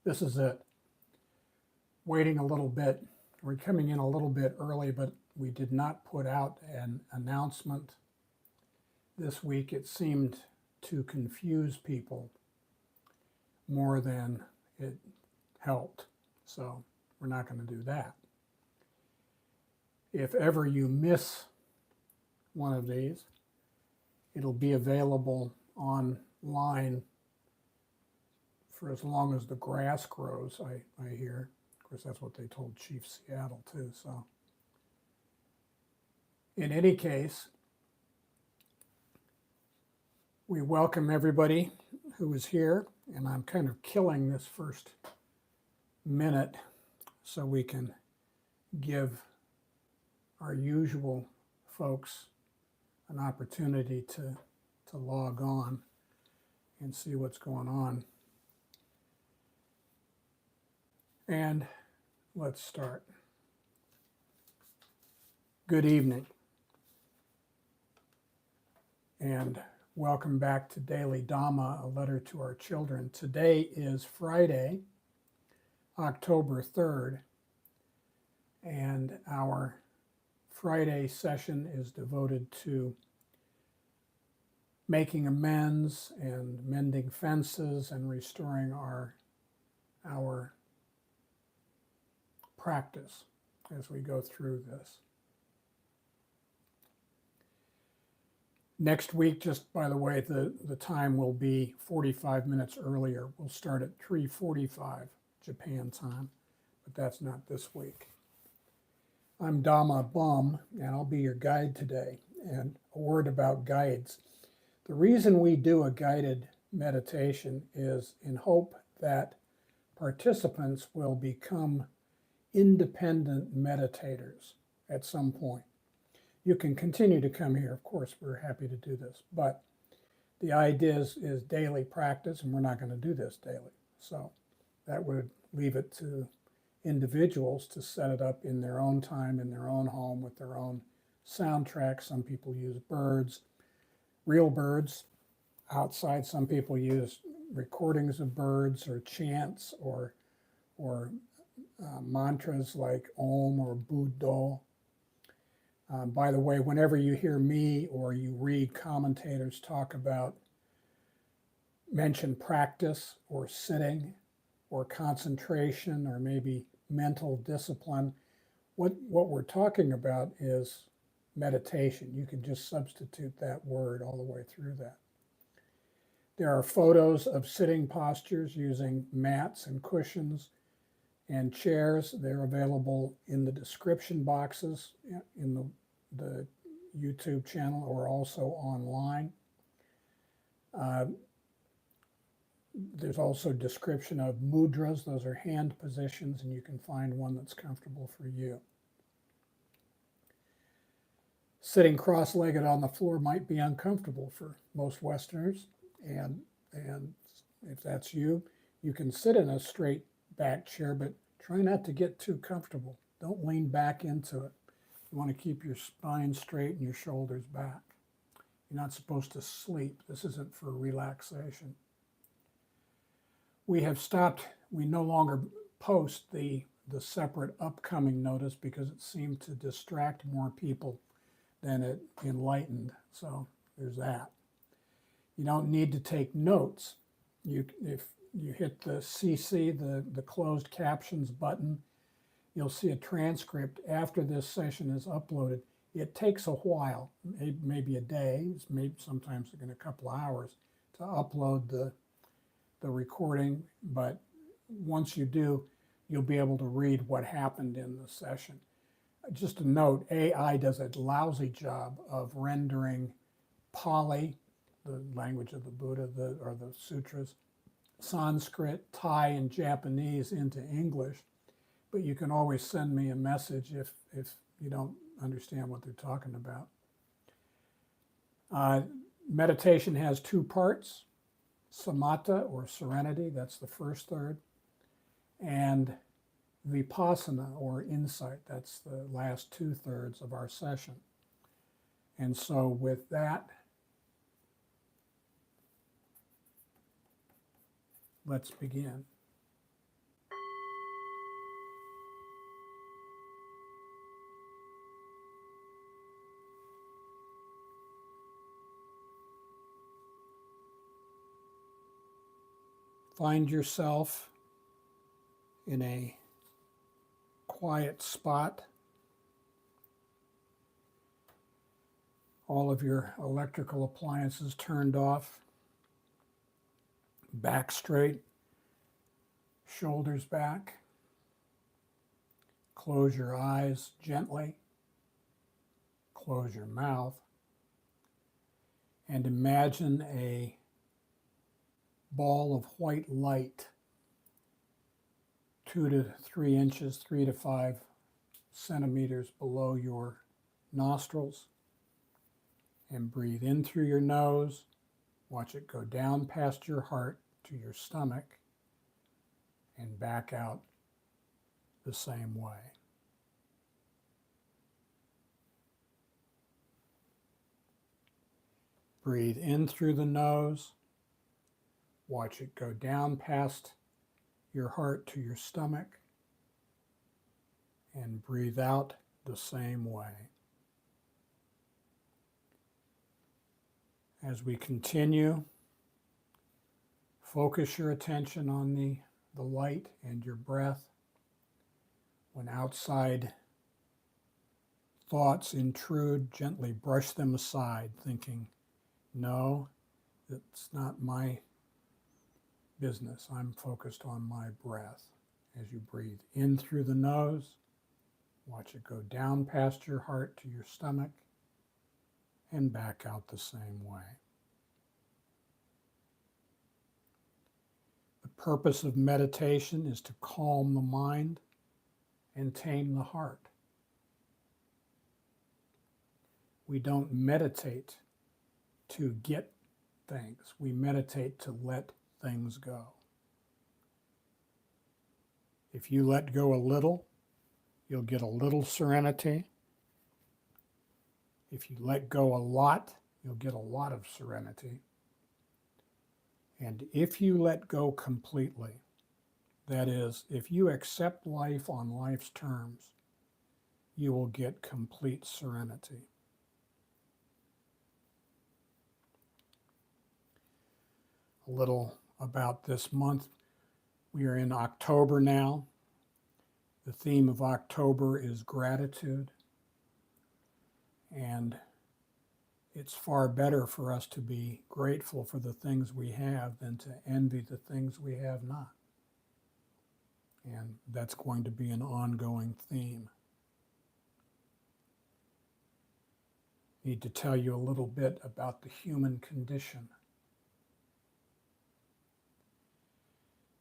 This is it. Waiting a little bit. We're coming in a little bit early, but we did not put out an announcement this week. It seemed to confuse people more than it helped. So we're not going to do that. If ever you miss one of these, it'll be available online for as long as the grass grows, I hear. Of course, that's what they told Chief Seattle too. So in any case, we welcome everybody who is here, and I'm kind of killing this first minute so we can give our usual folks an opportunity to log on and see what's going on. And let's start. Good evening, and welcome back to Daily Dhamma, a letter to our children. Today is Friday, October 3rd, and our Friday session is devoted to making amends and mending fences and restoring our practice as we go through this. Next week, just by the way, the time will be 45 minutes earlier. We'll start at 3:45 Japan time, but that's not this week. I'm Dhamma Bum, and I'll be your guide today. And a word about guides. The reason we do a guided meditation is in hope that participants will become independent meditators at some point. You can continue to come here, of course, we're happy to do this, but the idea is daily practice, and we're not going to do this daily. So that would leave it to individuals to set it up in their own time, in their own home, with their own soundtrack. Some people use birds, real birds outside. Some people use recordings of birds or chants or mantras like Om or Buddha. By the way, whenever you hear me or you read commentators talk about, mention practice or sitting or concentration or maybe mental discipline, what we're talking about is meditation. You can just substitute that word all the way through that. There are photos of sitting postures using mats and cushions and chairs. They're available in the description boxes in the YouTube channel or also online. There's also description of mudras. Those are hand positions, and you can find one that's comfortable for you. Sitting cross-legged on the floor might be uncomfortable for most Westerners, and if that's you, you can sit in a straight back chair, but try not to get too comfortable. Don't lean back into it. You want to keep your spine straight and your shoulders back. You're not supposed to sleep. This isn't for relaxation. We have stopped, we no longer post the separate upcoming notice because it seemed to distract more people than it enlightened. So there's that. You don't need to take notes. If you hit the CC, the closed captions button, you'll see a transcript after this session is uploaded. It takes a while, maybe a day, maybe sometimes in a couple of hours, to upload the recording, but once you do, you'll be able to read what happened in the session. Just a note, AI does a lousy job of rendering Pali, the language of the Buddha, or the sutras, Sanskrit, Thai, and Japanese into English, but you can always send me a message if you don't understand what they're talking about. Meditation has two parts: samatha or serenity, that's the first third, and vipassana or insight, that's the last 2/3 of our session. And so, with that, let's begin. Find yourself in a quiet spot. All of your electrical appliances turned off. Back straight, shoulders back. Close your eyes gently. Close your mouth. And imagine a ball of white light, 2 to 3 inches, 3 to 5 centimeters below your nostrils. And breathe in through your nose. Watch it go down past your heart to your stomach and back out the same way. Breathe in through the nose. Watch it go down past your heart to your stomach and breathe out the same way. As we continue, focus your attention on the light and your breath. When outside thoughts intrude, gently brush them aside, thinking, no, it's not my business. I'm focused on my breath. As you breathe in through the nose, watch it go down past your heart to your stomach and back out the same way. The purpose of meditation is to calm the mind and tame the heart. We don't meditate to get things. We meditate to let things go. If you let go a little, you'll get a little serenity. If you let go a lot, you'll get a lot of serenity. And if you let go completely, that is, if you accept life on life's terms, you will get complete serenity. A little about this month. We are in October now. The theme of October is gratitude. And it's far better for us to be grateful for the things we have than to envy the things we have not. And that's going to be an ongoing theme. I need to tell you a little bit about the human condition.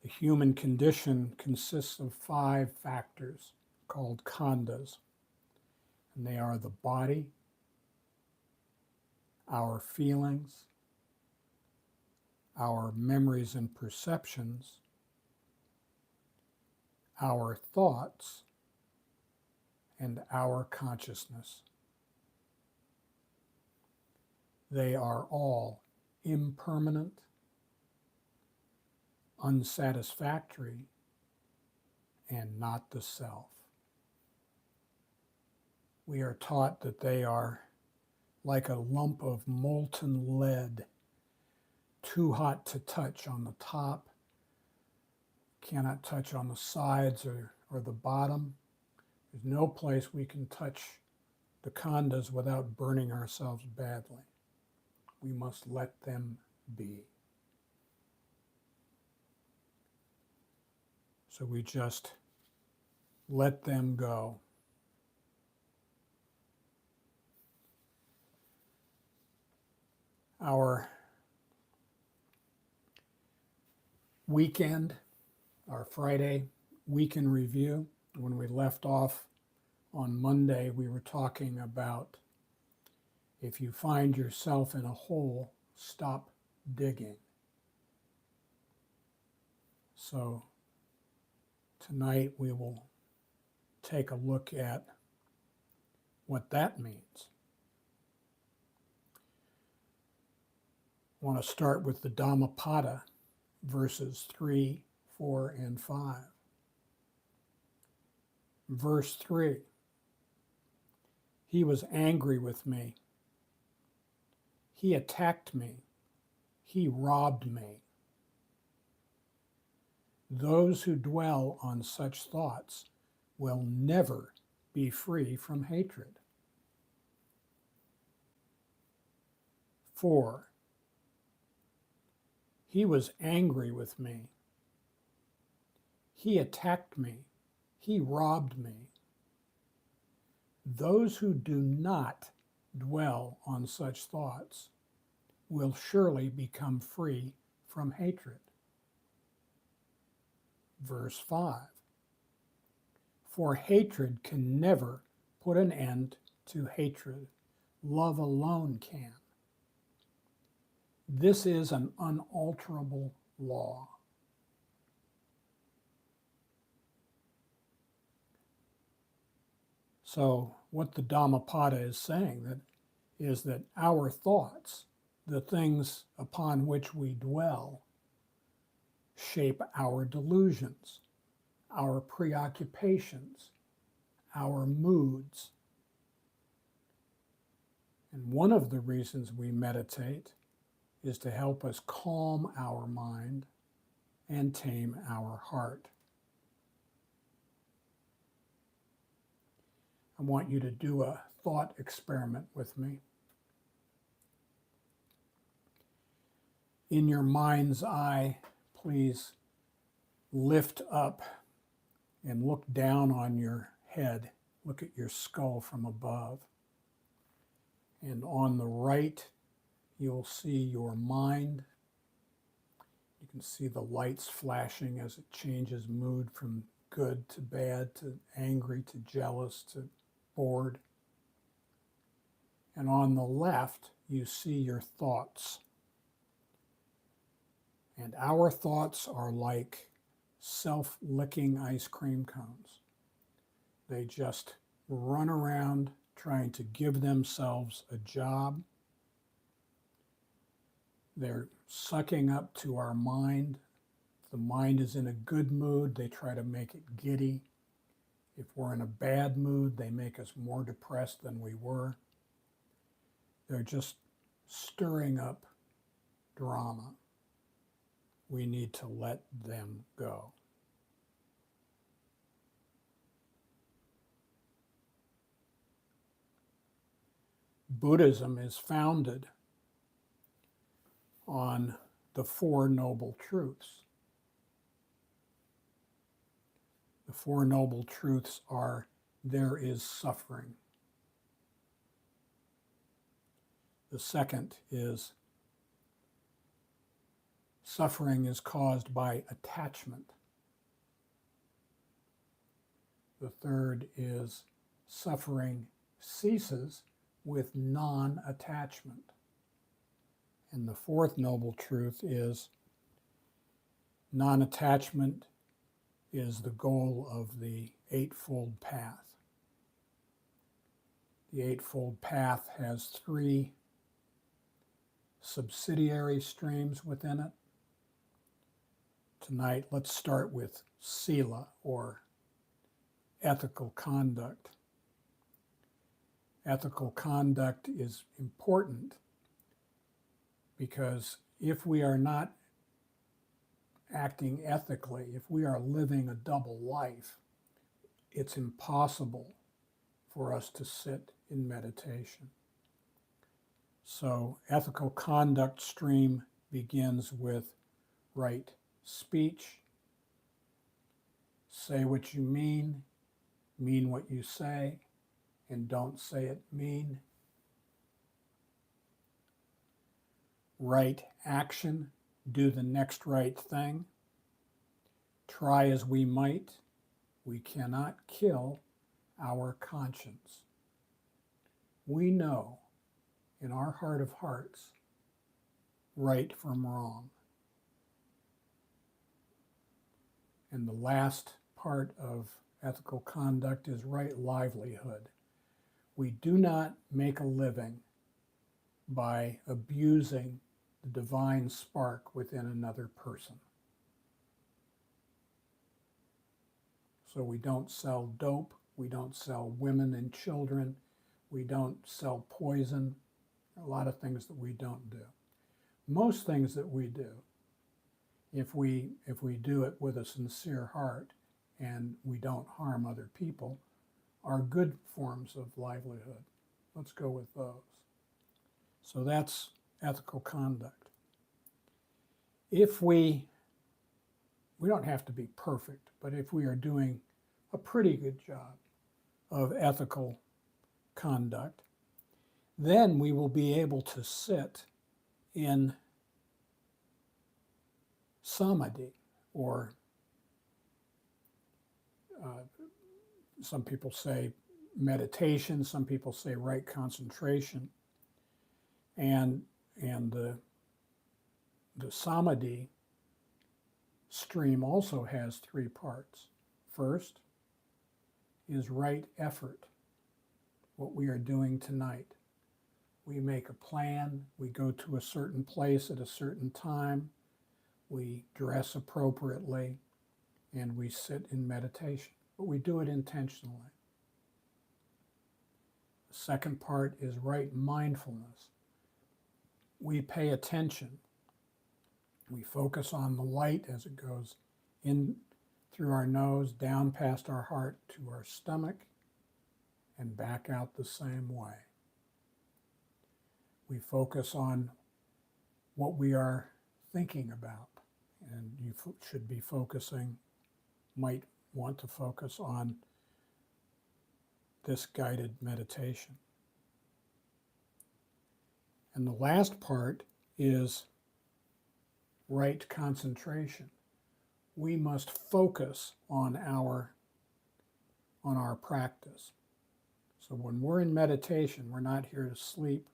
The human condition consists of 5 factors called khandhas. And they are the body, our feelings, our memories and perceptions, our thoughts, and our consciousness. They are all impermanent, unsatisfactory, and not the self. We are taught that they are like a lump of molten lead, too hot to touch on the top, cannot touch on the sides or the bottom. There's no place we can touch the khandhas without burning ourselves badly. We must let them be. So we just let them go. Our weekend, our Friday weekend review, when we left off on Monday, we were talking about if you find yourself in a hole, stop digging. So tonight we will take a look at what that means. I want to start with the Dhammapada verses 3, 4, and 5. Verse 3, he was angry with me. He attacked me. He robbed me. Those who dwell on such thoughts will never be free from hatred. 4, he was angry with me. He attacked me. He robbed me. Those who do not dwell on such thoughts will surely become free from hatred. Verse 5, for hatred can never put an end to hatred. Love alone can. This is an unalterable law. So what the Dhammapada is saying is that our thoughts, the things upon which we dwell, shape our delusions, our preoccupations, our moods. And one of the reasons we meditate is to help us calm our mind and tame our heart. I want you to do a thought experiment with me. In your mind's eye, please lift up and look down on your head. Look at your skull from above. And on the right, you'll see your mind. You can see the lights flashing as it changes mood from good to bad to angry to jealous to bored. And on the left, you see your thoughts. And our thoughts are like self-licking ice cream cones. They just run around trying to give themselves a job. They're sucking up to our mind. If the mind is in a good mood, they try to make it giddy. If we're in a bad mood, they make us more depressed than we were. They're just stirring up drama. We need to let them go. Buddhism is founded on the Four Noble Truths. The Four Noble Truths are, there is suffering. The second is, suffering is caused by attachment. The third is, suffering ceases with non-attachment. And the fourth noble truth is, non-attachment is the goal of the Eightfold Path. The Eightfold Path has 3 subsidiary streams within it. Tonight, let's start with sila, or ethical conduct. Ethical conduct is important because if we are not acting ethically, if we are living a double life, it's impossible for us to sit in meditation. So ethical conduct stream begins with right speech. Say what you mean what you say, and don't say it mean. Right action, do the next right thing. Try as we might, we cannot kill our conscience. We know in our heart of hearts right from wrong. And the last part of ethical conduct is right livelihood. We do not make a living by abusing the divine spark within another person. So we don't sell dope, we don't sell women and children, we don't sell poison, a lot of things that we don't do. Most things that we do, if we do it with a sincere heart and we don't harm other people, are good forms of livelihood. Let's go with those. So that's ethical conduct. If we don't have to be perfect, but if we are doing a pretty good job of ethical conduct, then we will be able to sit in samadhi, or some people say meditation, some people say right concentration, and the samadhi stream also has three parts. First is right effort, what we are doing tonight. We make a plan, we go to a certain place at a certain time, we dress appropriately, and we sit in meditation, but we do it intentionally. The second part is right mindfulness. We pay attention. We focus on the light as it goes in through our nose, down past our heart to our stomach, and back out the same way. We focus on what we are thinking about, and you should be might want to focus on this guided meditation. And the last part is right concentration. We must focus on our practice. So when we're in meditation, we're not here to sleep,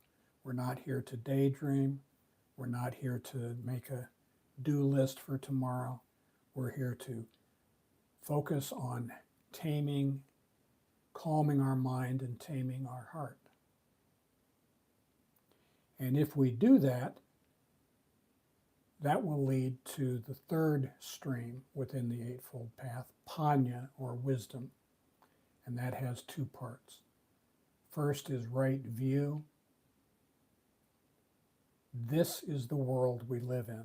we're not here to daydream, we're not here to make a do list for tomorrow. We're here to focus on taming, calming our mind and taming our heart. And if we do that, that will lead to the third stream within the Eightfold Path, panya, or wisdom. And that has two parts. First is right view. This is the world we live in.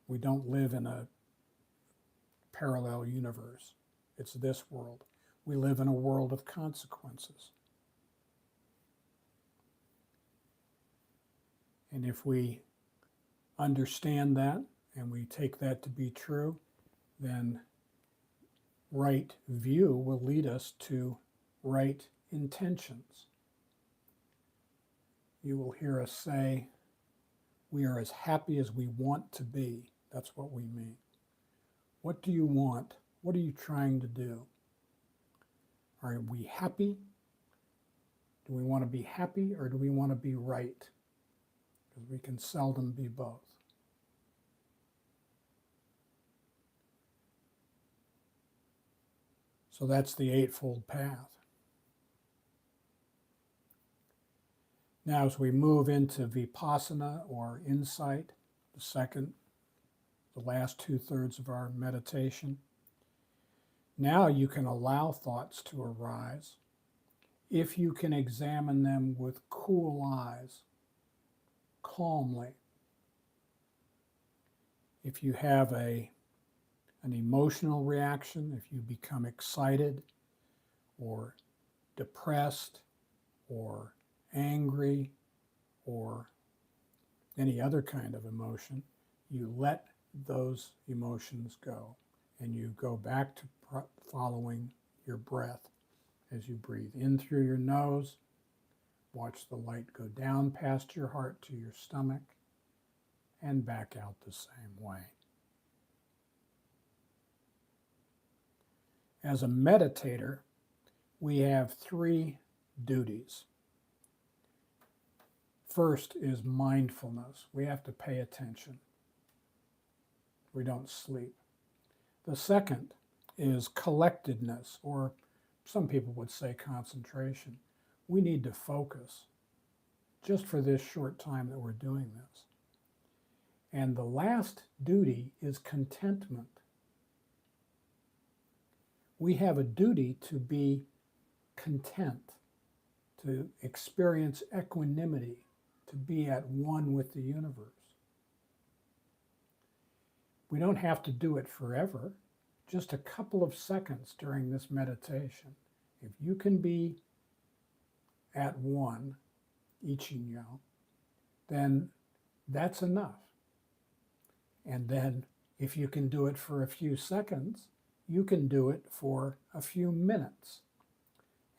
We don't live in a parallel universe. It's this world. We live in a world of consequences. And if we understand that and we take that to be true, then right view will lead us to right intentions. You will hear us say, we are as happy as we want to be. That's what we mean. What do you want? What are you trying to do? Are we happy? Do we want to be happy, or do we want to be right? Because we can seldom be both. So that's the Eightfold Path. Now, as we move into vipassana, or insight, the last 2/3 of our meditation, now you can allow thoughts to arise if you can examine them with cool eyes, calmly. If you have an emotional reaction, if you become excited or depressed or angry or any other kind of emotion, you let those emotions go and you go back to following your breath as you breathe in through your nose. Watch the light go down past your heart to your stomach and back out the same way. As a meditator, we have 3 duties. First is mindfulness. We have to pay attention. We don't sleep. The second is collectedness, or some people would say concentration. We need to focus just for this short time that we're doing this. And the last duty is contentment. we have a duty to be content, to experience equanimity, to be at one with the universe. We don't have to do it forever, just a couple of seconds during this meditation. If you can be at one, Ichinyo, then that's enough. And then if you can do it for a few seconds, you can do it for a few minutes.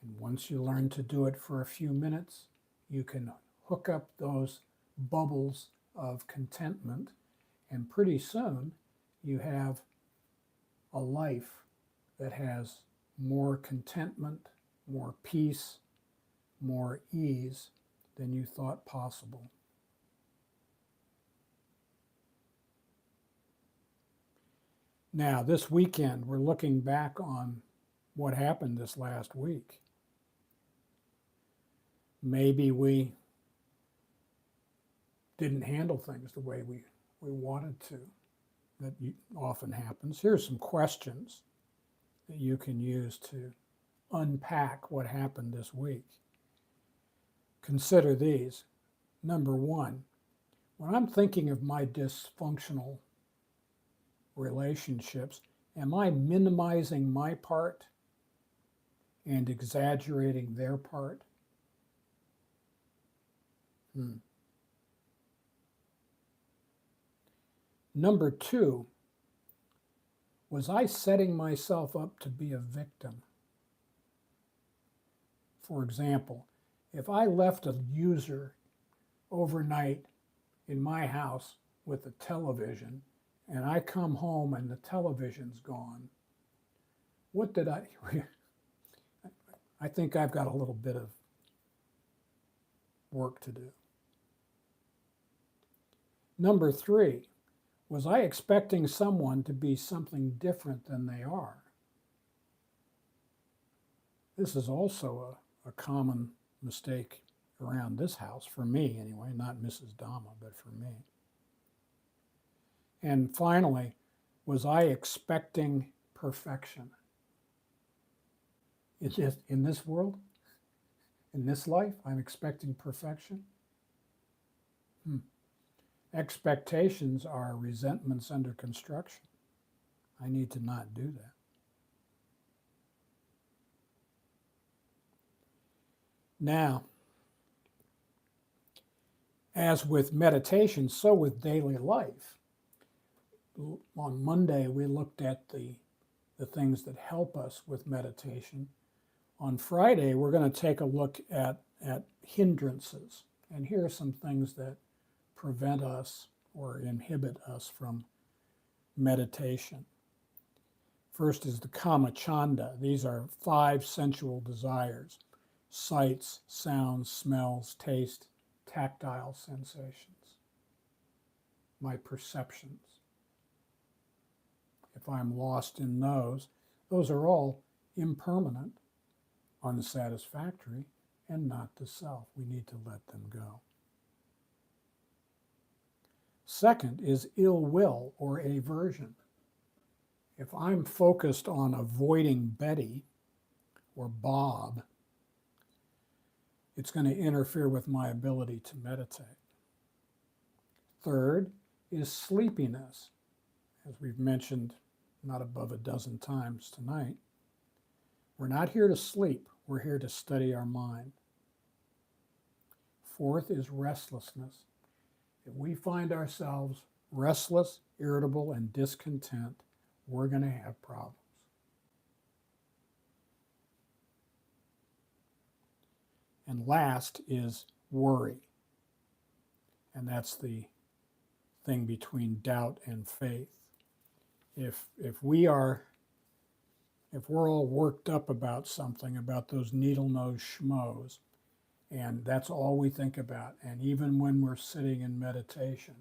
And once you learn to do it for a few minutes, you can hook up those bubbles of contentment, and pretty soon you have a life that has more contentment, more peace, more ease than you thought possible. Now, this weekend, we're looking back on what happened this last week. Maybe we didn't handle things the way we wanted to. That often happens. Here's some questions that you can use to unpack what happened this week. Consider these. Number one, when I'm thinking of my dysfunctional relationships, am I minimizing my part and exaggerating their part? Number two, was I setting myself up to be a victim? For example, if I left a user overnight in my house with a television and I come home and the television's gone, what did I think I've got a little bit of work to do. Number three, was I expecting someone to be something different than they are? This is also a common mistake around this house, for me anyway, not Mrs. Dhamma, but for me. And finally, was I expecting perfection? In this world, in this life, I'm expecting perfection? Expectations are resentments under construction. I need to not do that. Now, as with meditation, so with daily life. On Monday, we looked at the things that help us with meditation. On Friday, we're going to take a look at hindrances. And here are some things that prevent us or inhibit us from meditation. First is the kama chanda. These are 5 sensual desires: sights, sounds, smells, taste, tactile sensations, my perceptions. If I'm lost in those are all impermanent, unsatisfactory, and not the self. We need to let them go. Second is ill will or aversion. If I'm focused on avoiding Betty or Bob, it's going to interfere with my ability to meditate. Third is sleepiness. As we've mentioned not above a dozen times tonight, we're not here to sleep, we're here to study our mind. Fourth is restlessness. If we find ourselves restless, irritable, and discontent, we're going to have problems. And last is worry. And that's the thing between doubt and faith. If we're all worked up about something, about those needle-nosed schmoes, and that's all we think about, and even when we're sitting in meditation,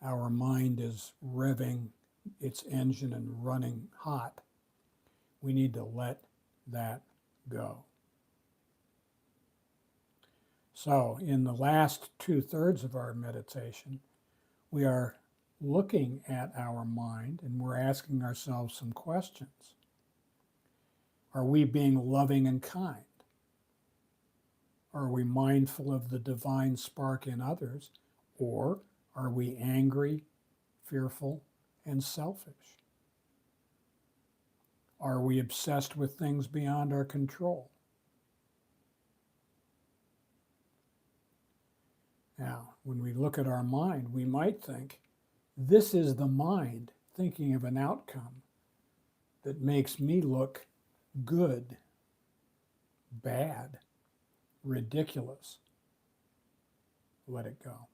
our mind is revving its engine and running hot, we need to let that go. So in the last 2/3 of our meditation, we are looking at our mind and we're asking ourselves some questions. Are we being loving and kind? Are we mindful of the divine spark in others? Or are we angry, fearful, and selfish? Are we obsessed with things beyond our control? Now, when we look at our mind, we might think, this is the mind thinking of an outcome that makes me look good, bad, ridiculous. Let it go.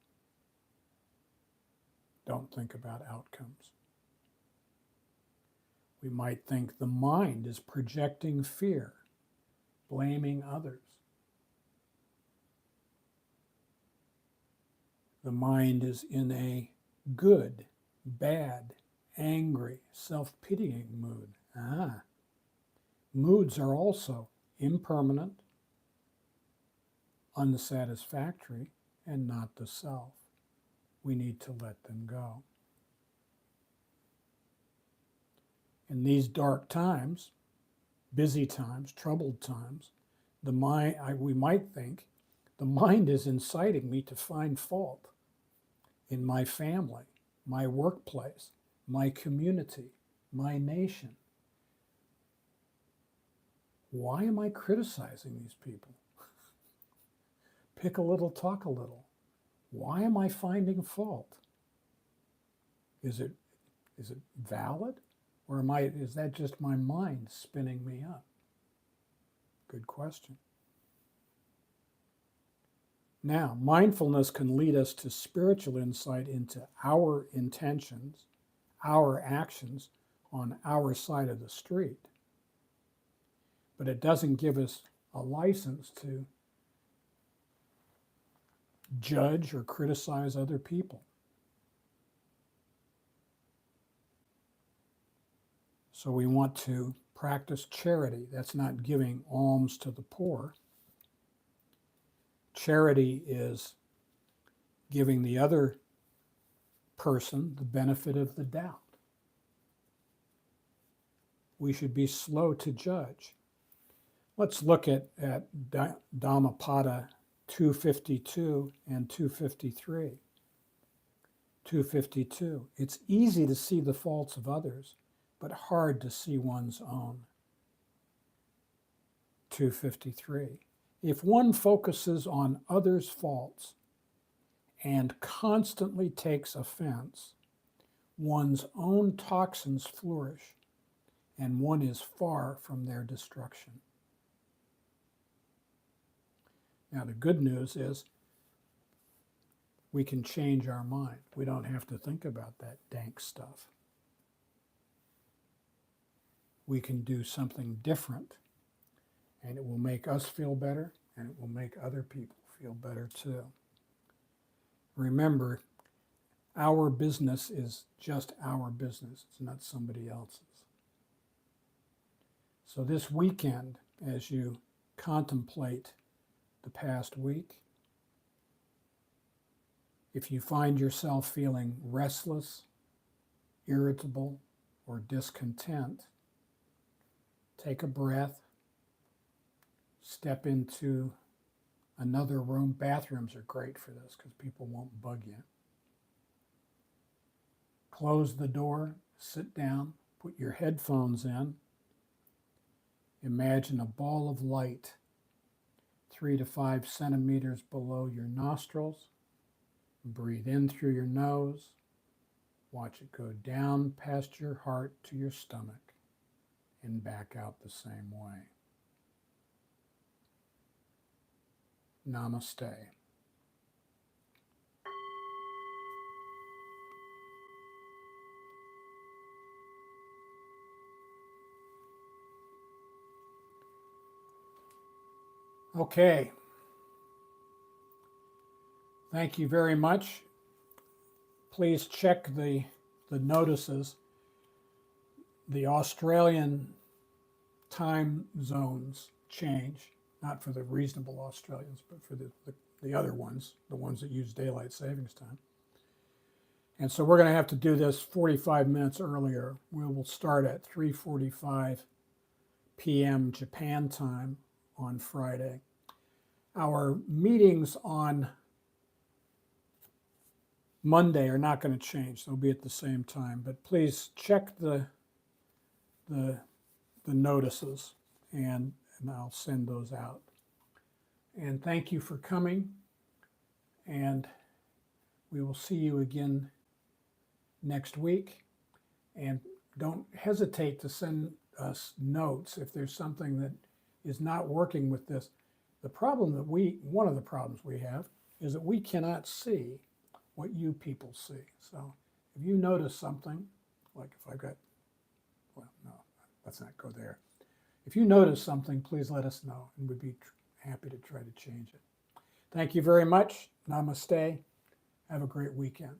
Don't think about outcomes. We might think the mind is projecting fear, blaming others. The mind is in a good, bad, angry, self-pitying mood. Moods are also impermanent, unsatisfactory, and not the self. We need to let them go. In these dark times, busy times, troubled times, we might think the mind is inciting me to find fault in my family, my workplace, my community, my nation. Why am I criticizing these people? Pick a little, talk a little. Why am I finding fault? Is it valid? Or is that just my mind spinning me up? Good question. Now, mindfulness can lead us to spiritual insight into our intentions, our actions on our side of the street. But it doesn't give us a license to judge or criticize other people. So we want to practice charity. That's not giving alms to the poor. Charity is giving the other person the benefit of the doubt. We should be slow to judge. Let's look at Dhammapada 252 and 253. 252. It's easy to see the faults of others, but hard to see one's own. 253. If one focuses on others' faults and constantly takes offense, one's own toxins flourish, and one is far from their destruction. Now, the good news is we can change our mind. We don't have to think about that dank stuff. We can do something different, and it will make us feel better, and it will make other people feel better too. Remember, our business is just our business. It's not somebody else's. So this weekend, as you contemplate the past week, if you find yourself feeling restless, irritable, or discontent, take a breath, step into another room. Bathrooms are great for this because people won't bug you. Close the door, sit down, put your headphones in. Imagine a ball of light 3 to 5 centimeters below your nostrils. Breathe in through your nose. Watch it go down past your heart to your stomach and back out the same way. Namaste. Okay. Thank you very much. Please check the notices. The Australian time zones change, not for the reasonable Australians, but for the other ones, the ones that use daylight savings time. And so we're going to have to do this 45 minutes earlier. We will start at 3:45 p.m. Japan time on Friday. Our meetings on Monday are not going to change. They'll be at the same time, but please check the notices and I'll send those out. And thank you for coming, and we will see you again next week. And don't hesitate to send us notes if there's something that is not working with this. The problem that one of the problems we have is that we cannot see what you people see. So if you notice something, like if I've got, well, no, let's not go there. If you notice something, please let us know, and we'd be happy to try to change it. Thank you very much. Namaste. Have a great weekend.